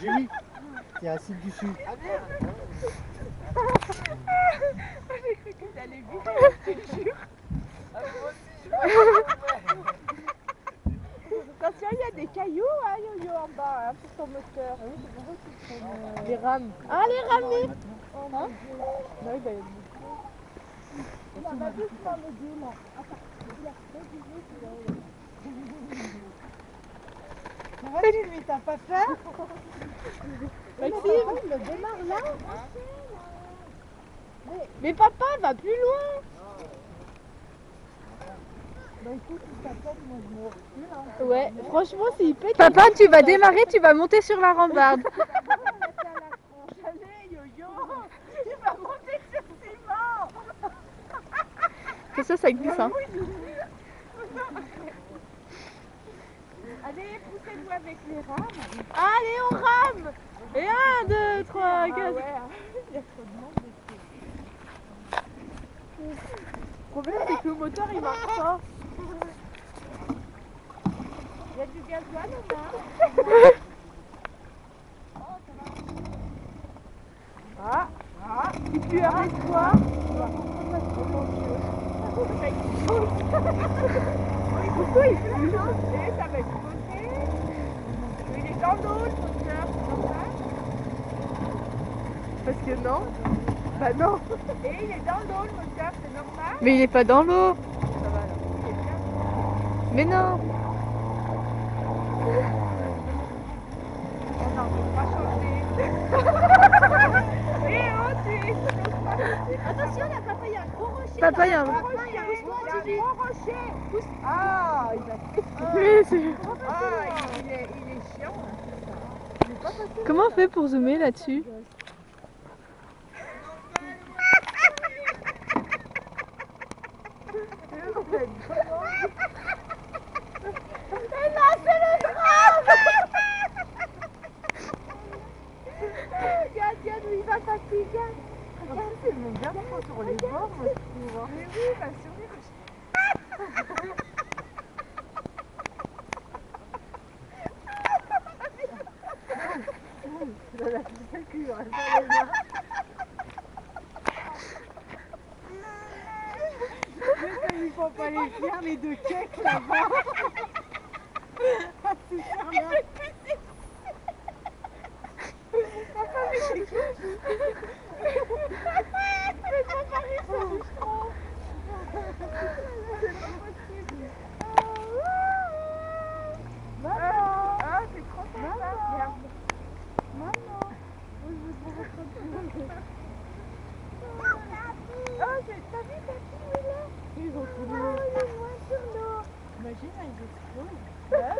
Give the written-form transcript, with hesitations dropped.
Julie, t'es assis dessus. J'ai cru que t'allais vite, je te jure. Attention, il y a des cailloux, hein, Yo-Yo, en bas, hein, sur ton moteur. Les rames. Ah, les rames. Hein? Non, il va y avoir. Ça va doucement, le Dieu, là. Vas-y, lui, t'as pas peur? Maxime, il le démarre là. mais papa, va plus loin. Bah écoute, il t'appelle, moi je me recule. Hein. Ouais, franchement, c'est hyper. Papa, tu vas démarrer, tu vas monter sur la rambarde. Allez, Yo-Yo, tu vas monter sur ciment. C'est ça glisse, hein. Allez, poussez-vous avec les rames. Allez, on rame. Et 1, 2, 3, 4. Ah ouais, il y a trop de monde dessus. Le problème, c'est que le moteur, il marche pas. Il y a du gasoil, on a. Si tu arrêtes toi, pourquoi il fait ça va exploser. Il est dans l'eau, le moteur, c'est normal. Parce que non. Bah non. Et il est dans l'eau, le moteur, c'est normal. Mais il est pas dans l'eau. Ça va là. Il est bien. Mais non. Oh non, on ne peut pas changer. Et oh, attention, là, papa, il y a un gros rocher. Papa, il y a un gros rocher. Il y a un gros rocher. Ah, il va Oui, c'est- il est chiant. Comment on fait pour zoomer là-dessus? Non, c'est le drame. Regarde où il va passer, regarde. Regarde, c'est mon bien trop sur les bords, moi, je trouve. Mais oui, il va sur les rochers. Il faut pas les faire, les deux cakes là-bas. C'est super bien. Ah, c'est trop sympa. Regarde. Maman, je veux trop votre Oh, t'as vu ta fille où il est? Ils ont tout Oh, il est loin sur l'eau. Imagine, ils explosent.